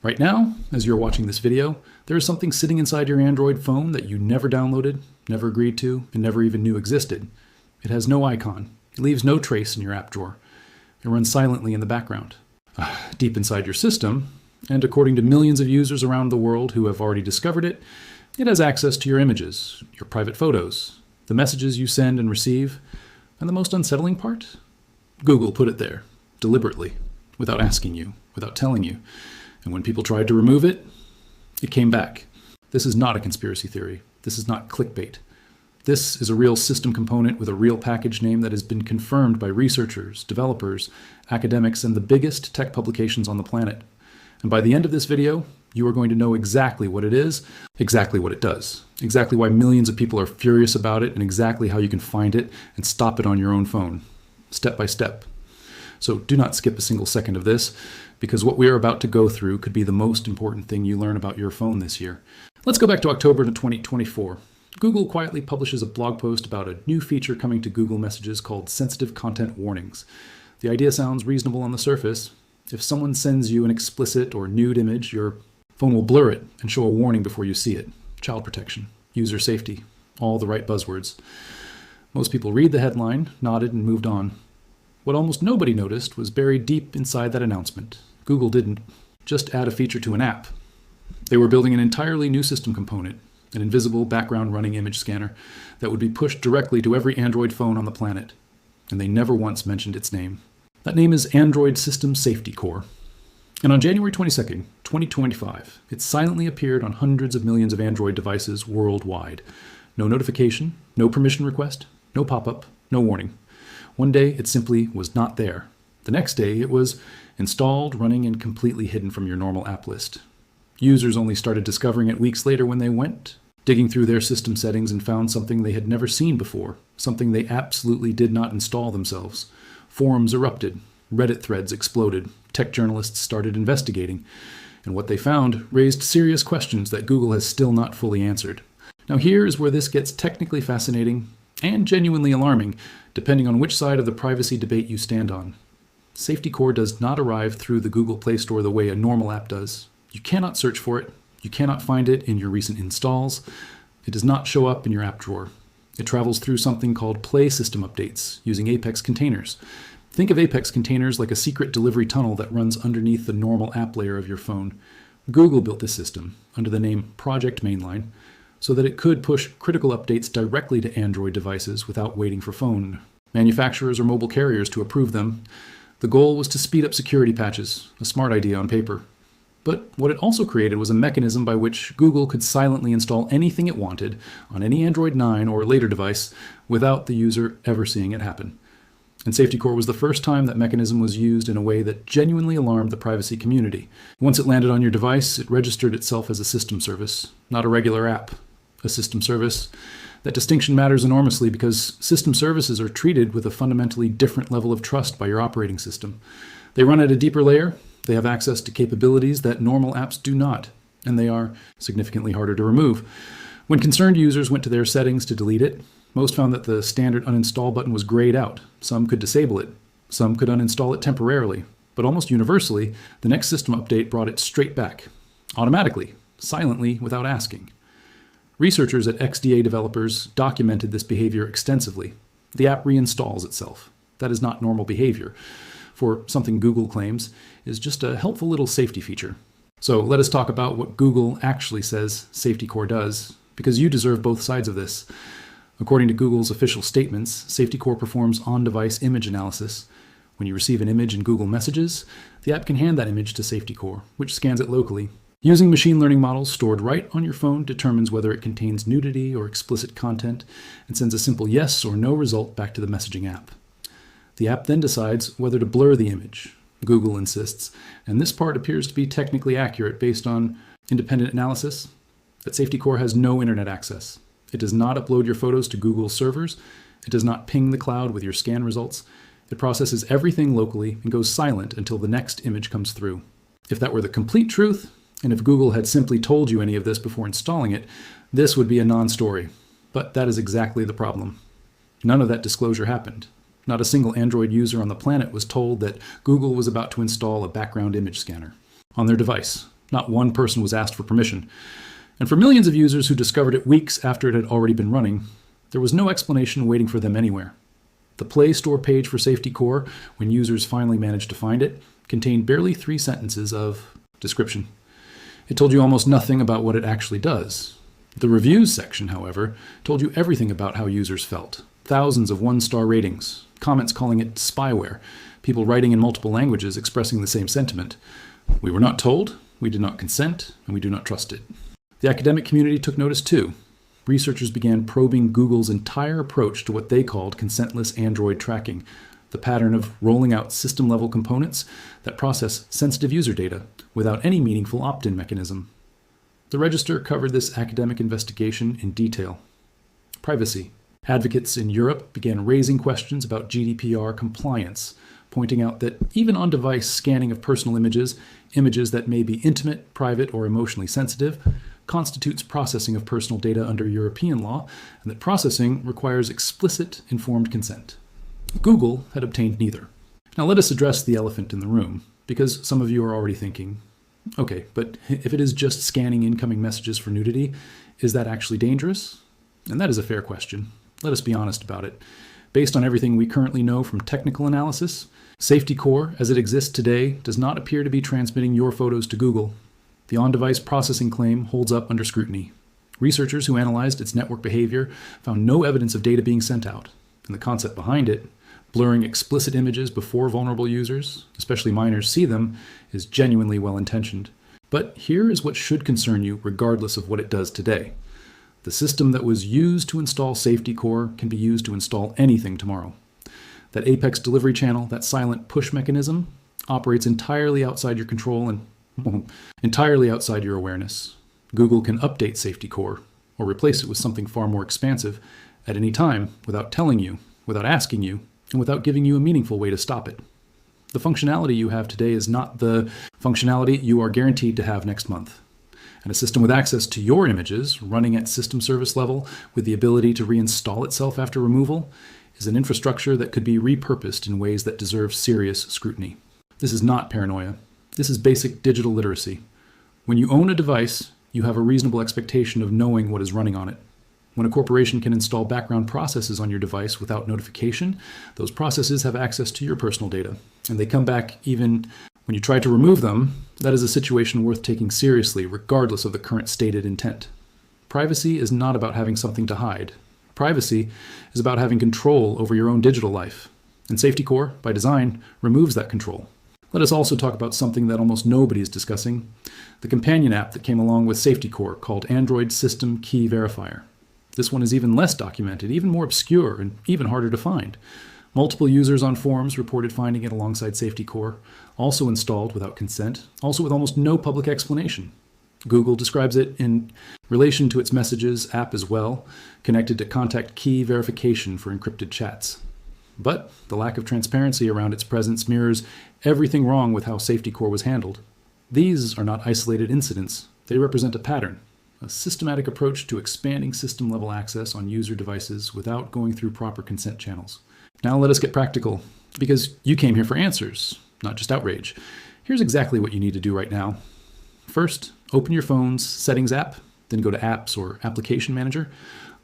Right now, as you're watching this video, there is something sitting inside your Android phone that you never downloaded, never agreed to, and never even knew existed. It has no icon. It leaves no trace in your app drawer. It runs silently in the background. Deep inside your system, and according to millions of users around the world who have already discovered it, it has access to your images, your private photos, the messages you send and receive, and the most unsettling part? Google put it there, deliberately, without asking you, without telling you. And when people tried to remove it, it came back. This is not a conspiracy theory. This is not clickbait. This is a real system component with a real package name that has been confirmed by researchers, developers, academics, and the biggest tech publications on the planet. And by the end of this video, you are going to know exactly what it is, exactly what it does, exactly why millions of people are furious about it, and exactly how you can find it and stop it on your own phone, step by step. So do not skip a single second of this, because what we are about to go through could be the most important thing you learn about your phone this year. Let's go back to October 2024. Google quietly publishes a blog post about a new feature coming to Google Messages called sensitive content warnings. The idea sounds reasonable on the surface. If someone sends you an explicit or nude image, your phone will blur it and show a warning before you see it. Child protection, user safety, all the right buzzwords. Most people read the headline, nodded, and moved on. What almost nobody noticed was buried deep inside that announcement. Google didn't just add a feature to an app. They were building an entirely new system component, an invisible background running image scanner that would be pushed directly to every Android phone on the planet. And they never once mentioned its name. That name is Android System Safety Core. And on January 22nd, 2025, it silently appeared on hundreds of millions of Android devices worldwide. No notification, no permission request, no pop-up, no warning. One day, it simply was not there. The next day, it was installed, running, and completely hidden from your normal app list. Users only started discovering it weeks later when they went digging through their system settings and found something they had never seen before, something they absolutely did not install themselves. Forums erupted, Reddit threads exploded, tech journalists started investigating, and what they found raised serious questions that Google has still not fully answered. Now here is where this gets technically fascinating and genuinely alarming, depending on which side of the privacy debate you stand on. Safety Core does not arrive through the Google Play Store the way a normal app does. You cannot search for it. You cannot find it in your recent installs. It does not show up in your app drawer. It travels through something called Play System Updates using Apex containers. Think of Apex containers like a secret delivery tunnel that runs underneath the normal app layer of your phone. Google built this system under the name Project Mainline so that it could push critical updates directly to Android devices without waiting for phone manufacturers or mobile carriers to approve them. The goal was to speed up security patches, a smart idea on paper. But what it also created was a mechanism by which Google could silently install anything it wanted on any Android 9 or later device without the user ever seeing it happen. And Safety Core was the first time that mechanism was used in a way that genuinely alarmed the privacy community. Once it landed on your device, it registered itself as a system service, not a regular app. A system service. That distinction matters enormously because system services are treated with a fundamentally different level of trust by your operating system. They run at a deeper layer. They have access to capabilities that normal apps do not, and they are significantly harder to remove. When concerned users went to their settings to delete it, most found that the standard uninstall button was grayed out. Some could disable it. Some could uninstall it temporarily. But almost universally, the next system update brought it straight back, automatically, silently, without asking. Researchers at XDA developers documented this behavior extensively. The app reinstalls itself. That is not normal behavior for something Google claims is just a helpful little safety feature. So let us talk about what Google actually says Safety Core does, because you deserve both sides of this. According to Google's official statements, Safety Core performs on-device image analysis. When you receive an image in Google Messages, the app can hand that image to Safety Core, which scans it locally. Using machine learning models stored right on your phone determines whether it contains nudity or explicit content and sends a simple yes or no result back to the messaging app. The app then decides whether to blur the image, Google insists, and this part appears to be technically accurate based on independent analysis, that Safety Core has no internet access. It does not upload your photos to Google's servers. It does not ping the cloud with your scan results. It processes everything locally and goes silent until the next image comes through. If that were the complete truth, and if Google had simply told you any of this before installing it, this would be a non-story. But that is exactly the problem. None of that disclosure happened. Not a single Android user on the planet was told that Google was about to install a background image scanner on their device. Not one person was asked for permission. And for millions of users who discovered it weeks after it had already been running, there was no explanation waiting for them anywhere. The Play Store page for Safety Core, when users finally managed to find it, contained barely 3 sentences of description. It told you almost nothing about what it actually does. The reviews section, however, told you everything about how users felt. Thousands of 1-star ratings, comments calling it spyware, people writing in multiple languages expressing the same sentiment. We were not told, we did not consent, and we do not trust it. The academic community took notice too. Researchers began probing Google's entire approach to what they called consentless Android tracking, the pattern of rolling out system-level components that process sensitive user data without any meaningful opt-in mechanism. The Register covered this academic investigation in detail. Privacy. Advocates in Europe began raising questions about GDPR compliance, pointing out that even on-device scanning of personal images, images that may be intimate, private, or emotionally sensitive, constitutes processing of personal data under European law, and that processing requires explicit informed consent. Google had obtained neither. Now let us address the elephant in the room, because some of you are already thinking, okay, but if it is just scanning incoming messages for nudity, is that actually dangerous? And that is a fair question. Let us be honest about it. Based on everything we currently know from technical analysis, Safety Core, as it exists today, does not appear to be transmitting your photos to Google. The on-device processing claim holds up under scrutiny. Researchers who analyzed its network behavior found no evidence of data being sent out, and the concept behind it, blurring explicit images before vulnerable users, especially minors, see them, is genuinely well-intentioned. But here is what should concern you regardless of what it does today. The system that was used to install Safety Core can be used to install anything tomorrow. That Apex delivery channel, that silent push mechanism, operates entirely outside your control and entirely outside your awareness. Google can update Safety Core or replace it with something far more expansive at any time without telling you, without asking you, and without giving you a meaningful way to stop it. The functionality you have today is not the functionality you are guaranteed to have next month. And a system with access to your images, running at system service level with the ability to reinstall itself after removal, is an infrastructure that could be repurposed in ways that deserve serious scrutiny. This is not paranoia. This is basic digital literacy. When you own a device, you have a reasonable expectation of knowing what is running on it. When a corporation can install background processes on your device without notification, those processes have access to your personal data, and they come back even when you try to remove them. That is a situation worth taking seriously, regardless of the current stated intent. Privacy is not about having something to hide. Privacy is about having control over your own digital life, and Safety Core, by design, removes that control. Let us also talk about something that almost nobody is discussing, the companion app that came along with Safety Core called Android System Key Verifier. This one is even less documented, even more obscure, and even harder to find. Multiple users on forums reported finding it alongside Safety Core, also installed without consent, also with almost no public explanation. Google describes it in relation to its Messages app as well, connected to contact key verification for encrypted chats. But the lack of transparency around its presence mirrors everything wrong with how Safety Core was handled. These are not isolated incidents. They represent a pattern, a systematic approach to expanding system-level access on user devices without going through proper consent channels. Now let us get practical, because you came here for answers, not just outrage. Here's exactly what you need to do right now. First, open your phone's Settings app, then go to Apps or Application Manager.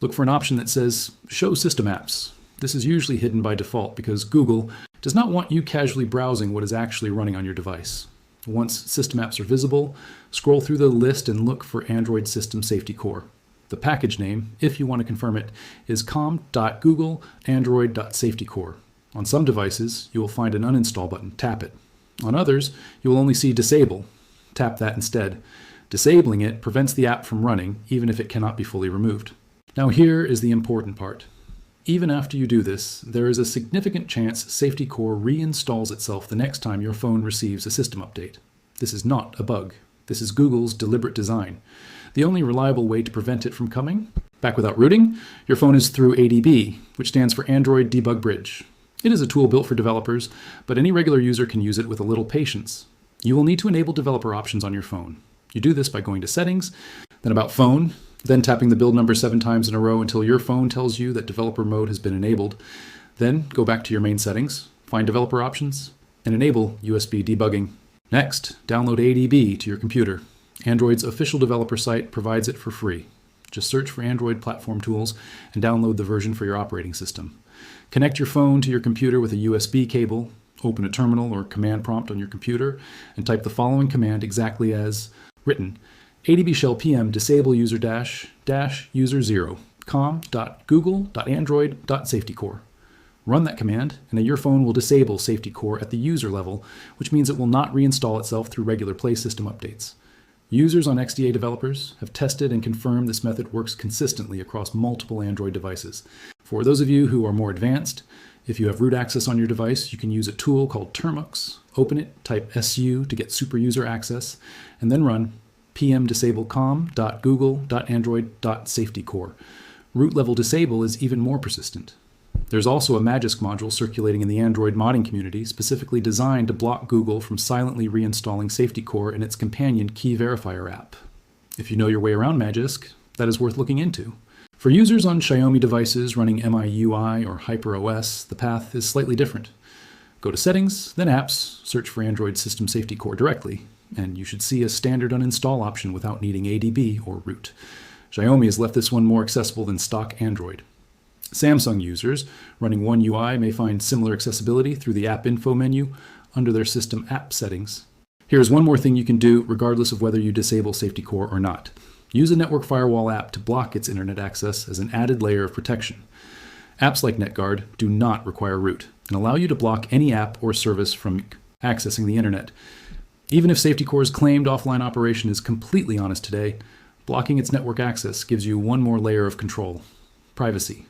Look for an option that says Show System Apps. This is usually hidden by default because Google does not want you casually browsing what is actually running on your device. Once system apps are visible, scroll through the list and look for Android System Safety Core. The package name, if you want to confirm it, is com.google.android.safetycore. On some devices, you will find an uninstall button. Tap it. On others, you will only see Disable. Tap that instead. Disabling it prevents the app from running, even if it cannot be fully removed. Now here is the important part. Even after you do this, there is a significant chance Safety Core reinstalls itself the next time your phone receives a system update. This is not a bug. This is Google's deliberate design. The only reliable way to prevent it from coming, back without rooting, your phone is through ADB, which stands for Android Debug Bridge. It is a tool built for developers, but any regular user can use it with a little patience. You will need to enable developer options on your phone. You do this by going to Settings, then About Phone, then tapping the build number 7 times in a row until your phone tells you that developer mode has been enabled. Then go back to your main settings, find developer options, and enable USB debugging. Next, download ADB to your computer. Android's official developer site provides it for free. Just search for Android platform tools and download the version for your operating system. Connect your phone to your computer with a USB cable, open a terminal or command prompt on your computer, and type the following command exactly as written. ADB shell pm disable user user 0 com.google.android.safetycore. Run that command, and your phone will disable SafetyCore at the user level, which means it will not reinstall itself through regular Play system updates. Users on XDA developers have tested and confirmed this method works consistently across multiple Android devices. For those of you who are more advanced, if you have root access on your device, you can use a tool called Termux. Open it, type su to get super user access, and then run pm disable com.google.android.safetycore. Root level disable is even more persistent. There's also a Magisk module circulating in the Android modding community specifically designed to block Google from silently reinstalling SafetyCore in its companion Key Verifier app. If you know your way around Magisk, that is worth looking into. For users on Xiaomi devices running MIUI or HyperOS, the path is slightly different. Go to Settings, then Apps, search for Android System SafetyCore directly, and you should see a standard uninstall option without needing ADB or root. Xiaomi has left this one more accessible than stock Android. Samsung users running One UI may find similar accessibility through the App Info menu under their system app settings. Here's one more thing you can do regardless of whether you disable SafetyCore or not. Use a network firewall app to block its internet access as an added layer of protection. Apps like NetGuard do not require root and allow you to block any app or service from accessing the internet. Even if SafetyCore's claimed offline operation is completely honest today, blocking its network access gives you one more layer of control: privacy.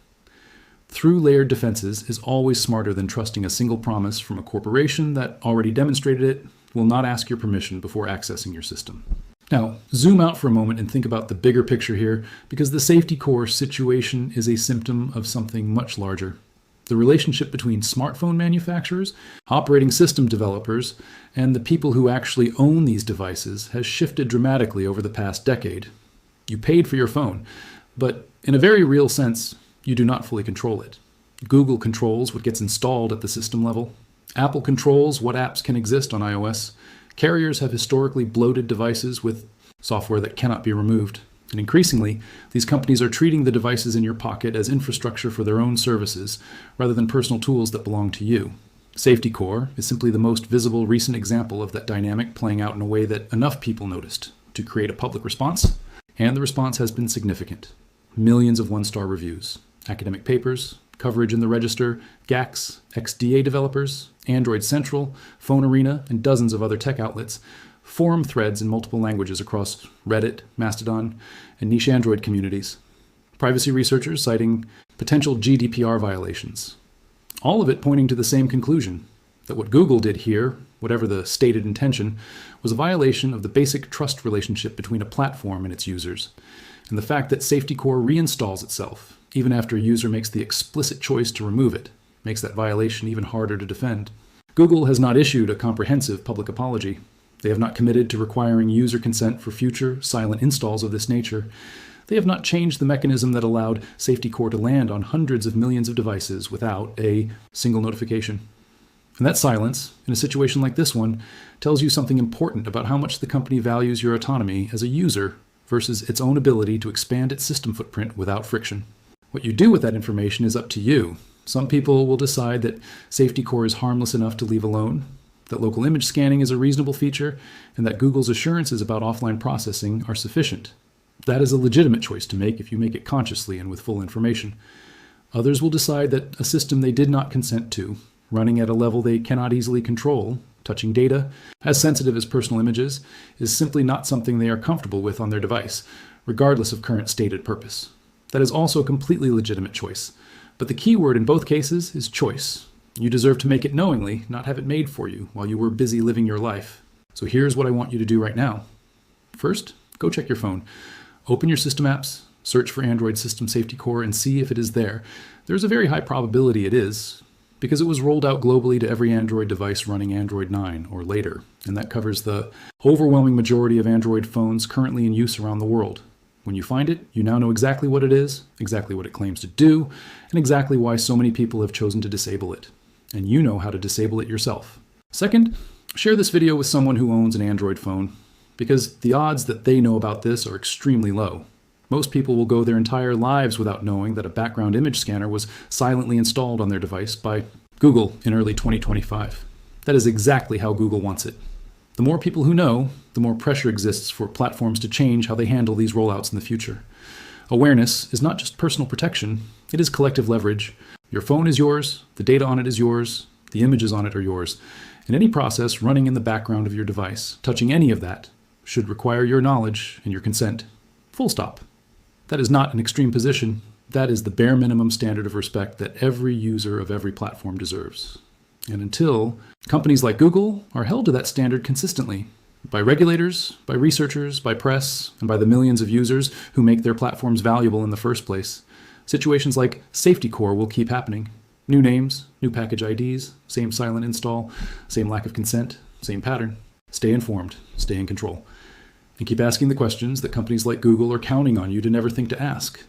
Through layered defenses is always smarter than trusting a single promise from a corporation that already demonstrated it will not ask your permission before accessing your system. Now, zoom out for a moment and think about the bigger picture here, because the SafetyCore situation is a symptom of something much larger. The relationship between smartphone manufacturers, operating system developers, and the people who actually own these devices has shifted dramatically over the past decade. You paid for your phone, but in a very real sense, you do not fully control it. Google controls what gets installed at the system level. Apple controls what apps can exist on iOS. Carriers have historically bloated devices with software that cannot be removed. And increasingly, these companies are treating the devices in your pocket as infrastructure for their own services, rather than personal tools that belong to you. SafetyCore is simply the most visible recent example of that dynamic playing out in a way that enough people noticed to create a public response, and the response has been significant. Millions of one-star reviews, academic papers, coverage in the Register, GAX, XDA developers, Android Central, Phone Arena, and dozens of other tech outlets, forum threads in multiple languages across Reddit, Mastodon, and niche Android communities, privacy researchers citing potential GDPR violations. All of it pointing to the same conclusion, that what Google did here, whatever the stated intention, was a violation of the basic trust relationship between a platform and its users, and the fact that SafetyCore reinstalls itself, even after a user makes the explicit choice to remove it, makes that violation even harder to defend. Google has not issued a comprehensive public apology. They have not committed to requiring user consent for future silent installs of this nature. They have not changed the mechanism that allowed SafetyCore to land on hundreds of millions of devices without a single notification. And that silence, in a situation like this one, tells you something important about how much the company values your autonomy as a user versus its own ability to expand its system footprint without friction. What you do with that information is up to you. Some people will decide that SafetyCore is harmless enough to leave alone, that local image scanning is a reasonable feature, and that Google's assurances about offline processing are sufficient. That is a legitimate choice to make if you make it consciously and with full information. Others will decide that a system they did not consent to, running at a level they cannot easily control, touching data, as sensitive as personal images, is simply not something they are comfortable with on their device, regardless of current stated purpose. That is also a completely legitimate choice. But the key word in both cases is choice. You deserve to make it knowingly, not have it made for you while you were busy living your life. So here's what I want you to do right now. First, go check your phone. Open your system apps, search for Android System SafetyCore, and see if it is there. There's a very high probability it is, because it was rolled out globally to every Android device running Android 9 or later, and that covers the overwhelming majority of Android phones currently in use around the world. When you find it, you now know exactly what it is, exactly what it claims to do, and exactly why so many people have chosen to disable it. And you know how to disable it yourself. Second, share this video with someone who owns an Android phone. because the odds that they know about this are extremely low. Most people will go their entire lives without knowing that a background image scanner was silently installed on their device by Google in early 2025. That is exactly how Google wants it. The more people who know, the more pressure exists for platforms to change how they handle these rollouts in the future. Awareness is not just personal protection, it is collective leverage. Your phone is yours, the data on it is yours, the images on it are yours, and any process running in the background of your device, touching any of that, should require your knowledge and your consent. Full stop. That is not an extreme position. That is the bare minimum standard of respect that every user of every platform deserves. And until companies like Google are held to that standard consistently, by regulators, by researchers, by press, and by the millions of users who make their platforms valuable in the first place, situations like Safety Core will keep happening. New names, new package IDs, same silent install, same lack of consent, same pattern. Stay informed, stay in control, and keep asking the questions that companies like Google are counting on you to never think to ask.